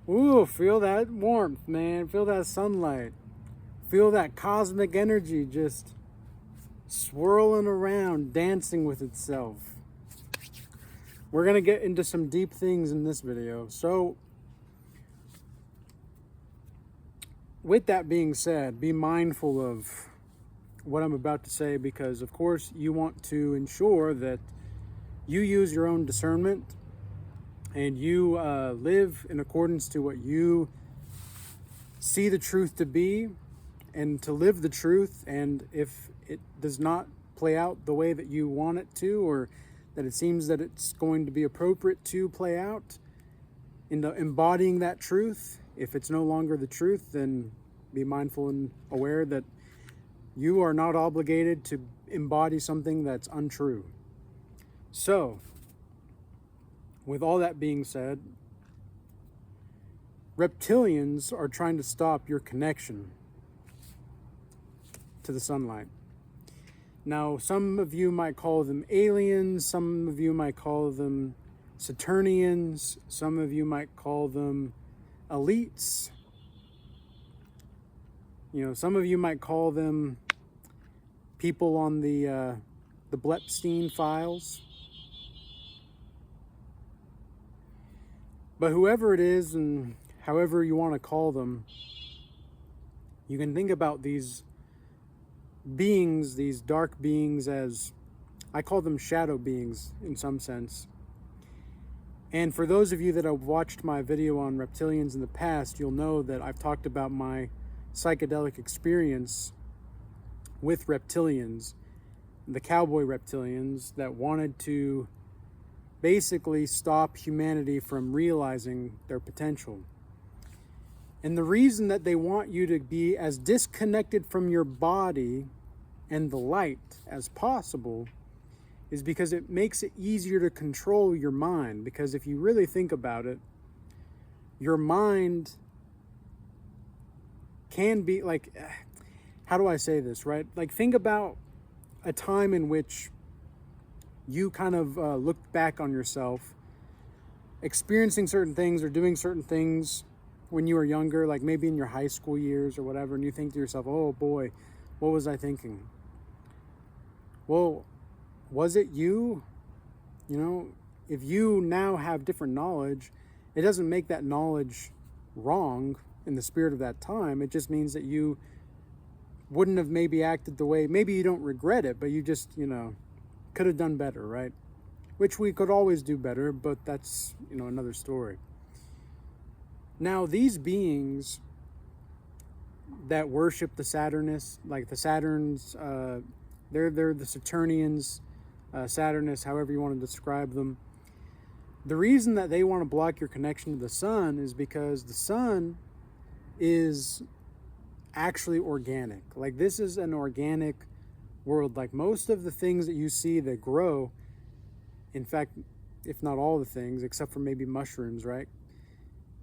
Ooh, feel that warmth, man. Feel that sunlight. Feel that cosmic energy just swirling around, dancing with itself. We're going to get into some deep things in this video. So, with that being said, be mindful of what I'm about to say, because of course you want to ensure that you use your own discernment and you live in accordance to what you see the truth to be, and to live the truth. And if it does not play out the way that you want it to, or that it seems that it's going to be appropriate to play out, in embodying that truth, if it's no longer the truth, then be mindful and aware that you are not obligated to embody something that's untrue. So, with all that being said, reptilians are trying to stop your connection to the sunlight. Now, some of you might call them aliens, some of you might call them Saturnians, some of you might call them elites. You know, some of you might call them people on the Blepstein files. But whoever it is, and however you want to call them, you can think about these beings, these dark beings, as I call them shadow beings in some sense. And for those of you that have watched my video on reptilians in the past, you'll know that I've talked about my psychedelic experience with reptilians, the cowboy reptilians that wanted to basically stop humanity from realizing their potential. And the reason that they want you to be as disconnected from your body and the light as possible is because it makes it easier to control your mind. Because if you really think about it, your mind can be like, how do I say this, right? Like, think about a time in which you kind of looked back on yourself experiencing certain things or doing certain things when you were younger, like maybe in your high school years or whatever, and you think to yourself, oh boy, what was I thinking? Well, was it you? You know, if you now have different knowledge, it doesn't make that knowledge wrong in the spirit of that time. It just means that you wouldn't have maybe acted the way, maybe you don't regret it, but you just, you know, could have done better, right? Which we could always do better, but that's, you know, another story. Now, these beings that worship the Saturnists, like the Saturns, they're the Saturnians, Saturnists, however you want to describe them. The reason that they want to block your connection to the sun is because the sun is actually organic. Like, this is an organic world. Like, most of the things that you see that grow, in fact, if not all the things, except for maybe mushrooms, right?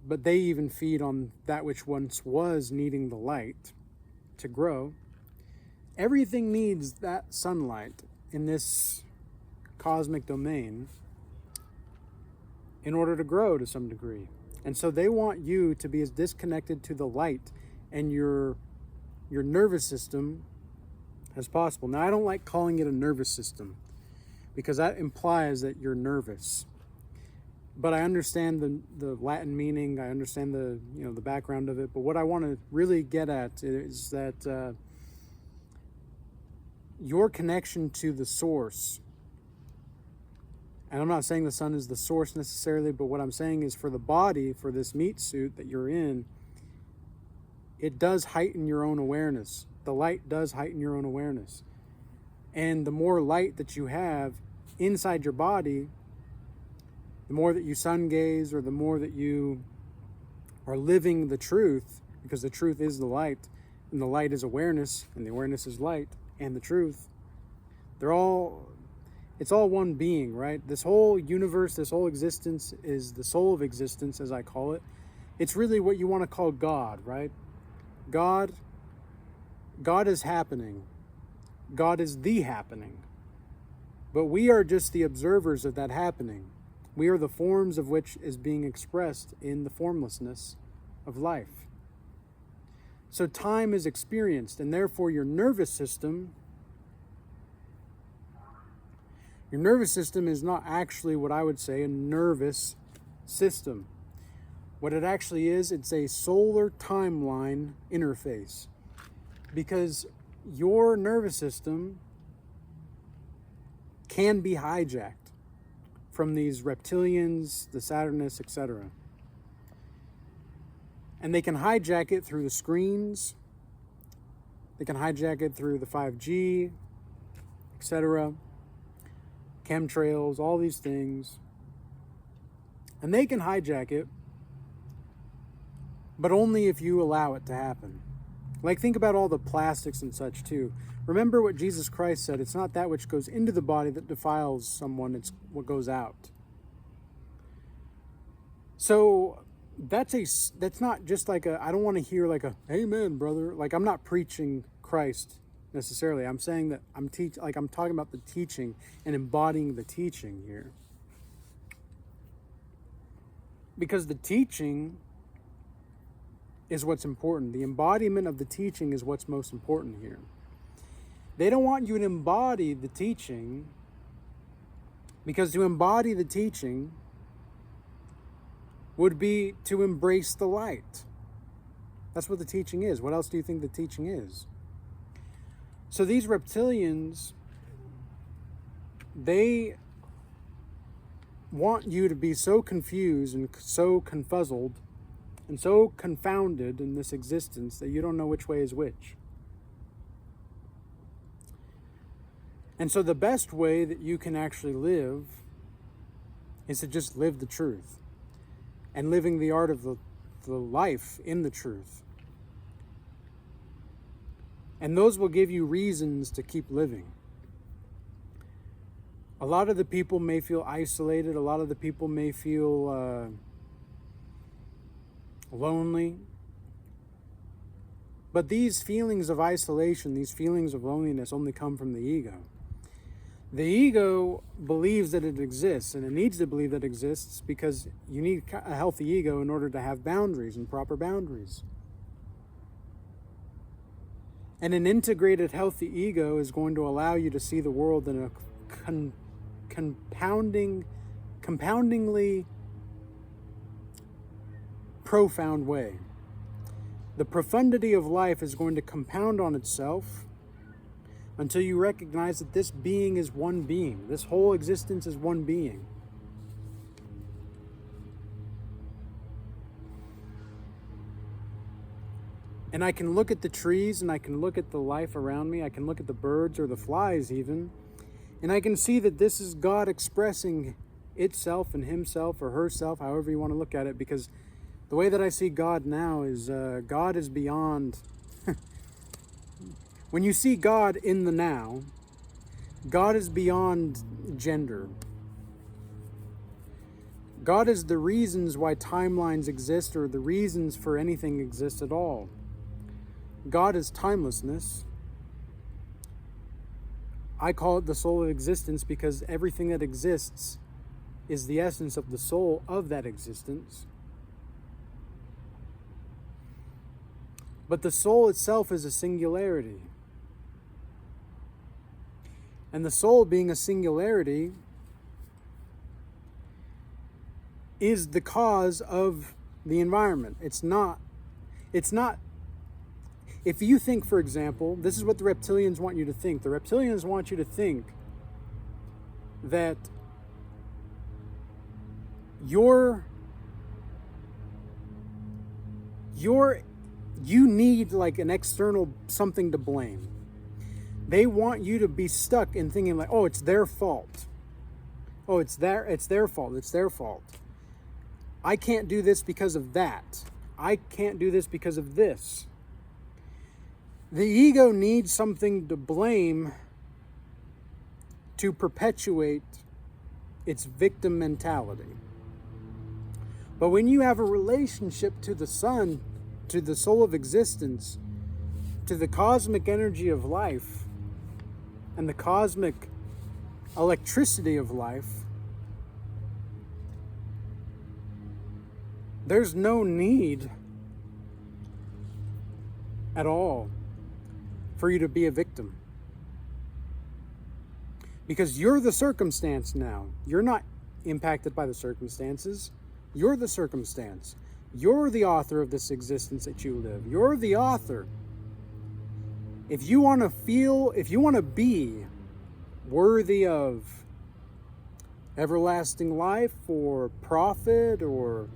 But they even feed on that which once was needing the light to grow. Everything needs that sunlight in this cosmic domain in order to grow to some degree. And so they want you to be as disconnected to the light and your nervous system as possible. Now, I don't like calling it a nervous system because that implies that you're nervous. But I understand the Latin meaning. I understand the background of it. But what I want to really get at is that your connection to the source. And I'm not saying the sun is the source necessarily, but what I'm saying is for the body, for this meat suit that you're in, it does heighten your own awareness. The light does heighten your own awareness. And the more light that you have inside your body, the more that you sun gaze, or the more that you are living the truth, because the truth is the light, and the light is awareness, and the awareness is light, and the truth. It's all one being, right? This whole universe, this whole existence is the soul of existence, as I call it. It's really what you want to call God, right? God is happening. God is the happening. But we are just the observers of that happening. We are the forms of which is being expressed in the formlessness of life. So time is experienced, and therefore your nervous system is not actually what I would say a nervous system. What it actually is, it's a solar timeline interface. Because your nervous system can be hijacked from these reptilians, the Saturnists, etc. And they can hijack it through the screens. They can hijack it through the 5G, etc. Chemtrails, all these things. And they can hijack it, but only if you allow it to happen. Like, think about all the plastics and such too. Remember what Jesus Christ said, it's not that which goes into the body that defiles someone, it's what goes out. So that's not just like I don't want to hear like a amen, brother. Like, I'm not preaching Christ necessarily. I'm saying that I'm talking about the teaching and embodying the teaching here. Because the teaching is what's important. The embodiment of the teaching is what's most important here. They don't want you to embody the teaching, because to embody the teaching would be to embrace the light. That's what the teaching is. What else do you think the teaching is? So these reptilians, they want you to be so confused and so confuzzled and so confounded in this existence that you don't know which way is which. And so the best way that you can actually live is to just live the truth, and living the art of the life in the truth. And those will give you reasons to keep living. A lot of the people may feel isolated. A lot of the people may feel lonely. But these feelings of isolation, these feelings of loneliness only come from the ego. The ego believes that it exists, and it needs to believe that it exists because you need a healthy ego in order to have boundaries and proper boundaries. And an integrated, healthy ego is going to allow you to see the world in a compoundingly profound way. The profundity of life is going to compound on itself until you recognize that this being is one being. This whole existence is one being. And I can look at the trees, and I can look at the life around me. I can look at the birds or the flies even. And I can see that this is God expressing itself and himself or herself, however you want to look at it. Because the way that I see God now is God is beyond... When you see God in the now, God is beyond gender. God is the reasons why timelines exist, or the reasons for anything exist at all. God is timelessness. I call it the soul of existence because everything that exists is the essence of the soul of that existence. But the soul itself is a singularity. And the soul being a singularity is the cause of the environment. It's not, if you think, for example, this is what the reptilians want you to think. The reptilians want you to think that you need like an external something to blame. They want you to be stuck in thinking like, oh, it's their fault. Oh, it's their fault. It's their fault. I can't do this because of that. I can't do this because of this. The ego needs something to blame to perpetuate its victim mentality. But when you have a relationship to the sun, to the soul of existence, to the cosmic energy of life, and the cosmic electricity of life, there's no need at all for you to be a victim. Because you're the circumstance now. You're not impacted by the circumstances. You're the circumstance. You're the author of this existence that you live. You're the author. If you want to be worthy of everlasting life or profit or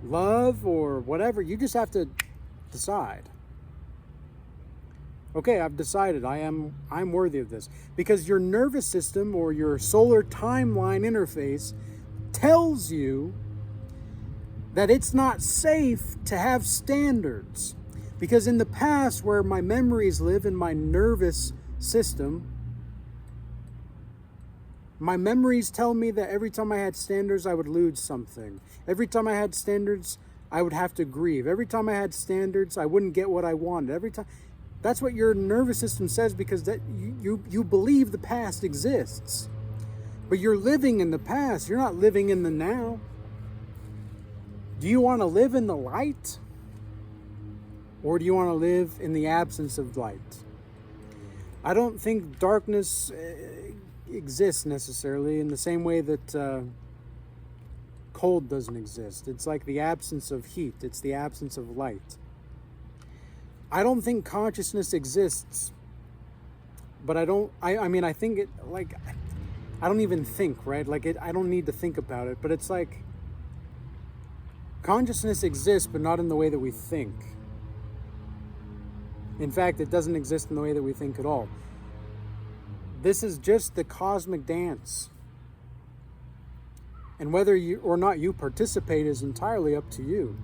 love or whatever, you just have to decide. Okay, I've decided I'm worthy of this. Because your nervous system or your solar timeline interface tells you that it's not safe to have standards. Because in the past, where my memories live in my nervous system, my memories tell me that every time I had standards, I would lose something. Every time I had standards, I would have to grieve. Every time I had standards, I wouldn't get what I wanted. Every time. That's what your nervous system says, because that you believe the past exists. But you're living in the past. You're not living in the now. Do you want to live in the light? Or do you want to live in the absence of light? I don't think darkness exists necessarily in the same way that cold doesn't exist. It's like the absence of heat. It's the absence of light. I don't think consciousness exists, but I think it, like, I don't even think, right? Like, I don't need to think about it, but it's like, consciousness exists, but not in the way that we think. In fact, it doesn't exist in the way that we think at all. This is just the cosmic dance. And whether you or not you participate is entirely up to you.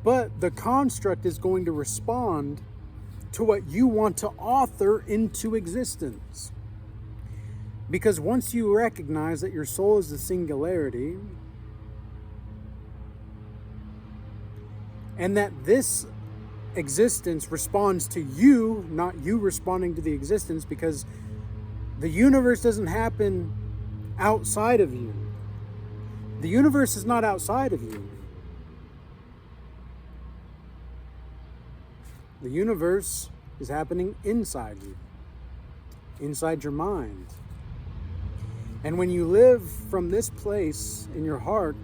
But the construct is going to respond to what you want to author into existence. Because once you recognize that your soul is the singularity, and that this existence responds to you, not you responding to the existence, because the universe doesn't happen outside of you. The universe is not outside of you. The universe is happening inside you, inside your mind. And when you live from this place in your heart,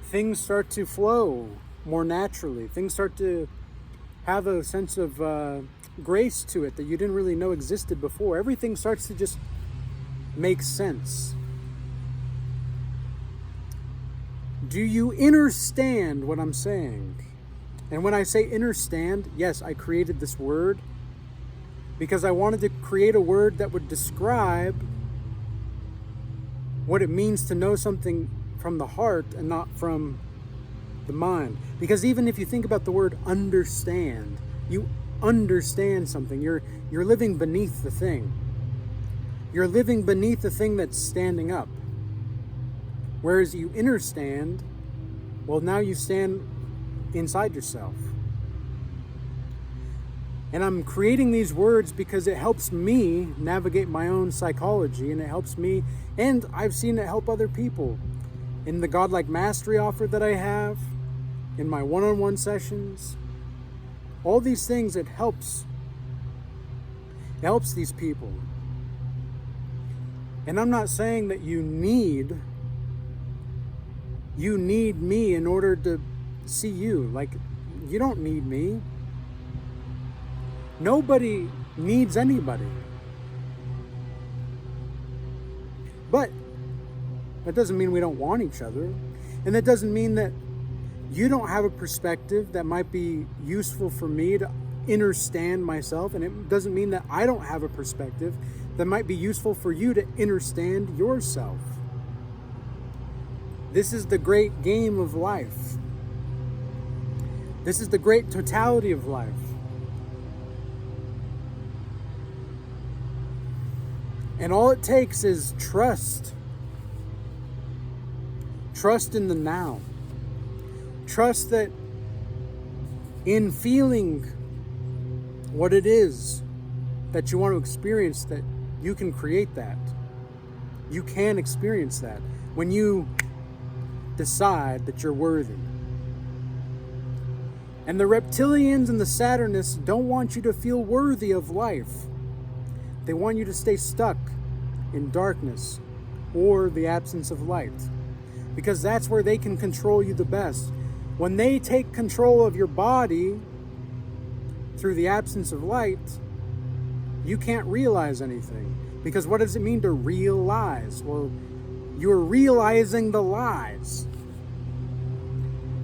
things start to flow more naturally. Things start to have a sense of grace to it that you didn't really know existed before. Everything starts to just make sense. Do you understand what I'm saying? And when I say understand, yes, I created this word because I wanted to create a word that would describe what it means to know something from the heart and not from the mind. Because even if you think about the word understand, you understand something. You're living beneath the thing. You're living beneath the thing that's standing up. Whereas you understand, well, now you stand inside yourself. And I'm creating these words because it helps me navigate my own psychology, and it helps me, and I've seen it help other people. In the Godlike Mastery offer that I have, in my one-on-one sessions, all these things, it helps these people. And I'm not saying that you need me in order to see you. Like, you don't need me. Nobody needs anybody. But that doesn't mean we don't want each other. And that doesn't mean that you don't have a perspective that might be useful for me to understand myself. And it doesn't mean that I don't have a perspective that might be useful for you to understand yourself. This is the great game of life. This is the great totality of life. And all it takes is trust. Trust in the now. Trust that in feeling what it is that you want to experience, that you can create that. You can experience that when you decide that you're worthy. And the reptilians and the Saturnists don't want you to feel worthy of life. They want you to stay stuck in darkness or the absence of light, because that's where they can control you the best. When they take control of your body through the absence of light, you can't realize anything. Because what does it mean to realize? Well, you're realizing the lies.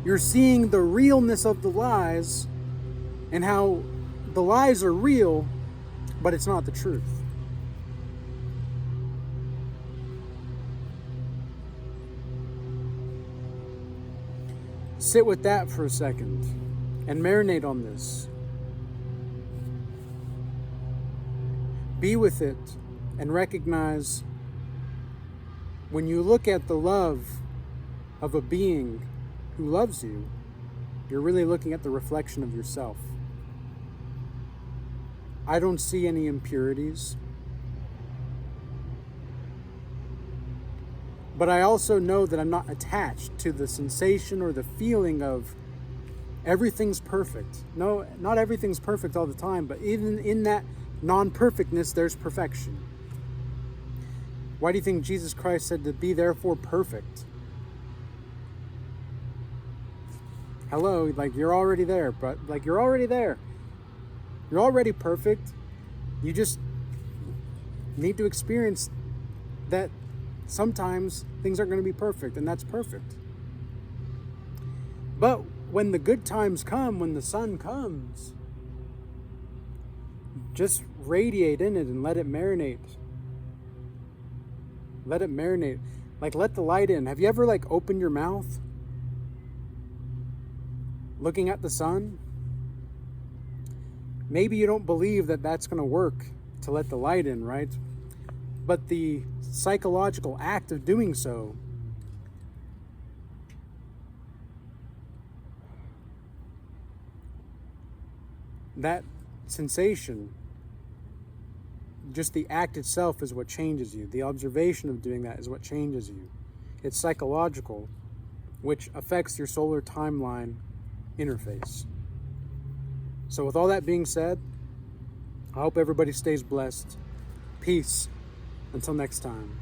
You're seeing the realness of the lies and how the lies are real, but it's not the truth. Sit with that for a second and marinate on this. Be with it and recognize when you look at the love of a being who loves you, you're really looking at the reflection of yourself. I don't see any impurities. But I also know that I'm not attached to the sensation or the feeling of everything's perfect. No, not everything's perfect all the time, but even in that non-perfectness, there's perfection. Why do you think Jesus Christ said to be therefore perfect? Hello, like you're already there, but like you're already there. You're already perfect. You just need to experience that sometimes things aren't going to be perfect, and that's perfect. But when the good times come, when the sun comes, just radiate in it and let it marinate. Let it marinate. Like, let the light in. Have you ever opened your mouth looking at the sun? Maybe you don't believe that that's going to work to let the light in, right? But the psychological act of doing so that sensation, just the act itself is what changes you. The observation of doing that is what changes you. It's psychological, which affects your solar timeline interface. So with all that being said, I hope everybody stays blessed. Peace. Until next time.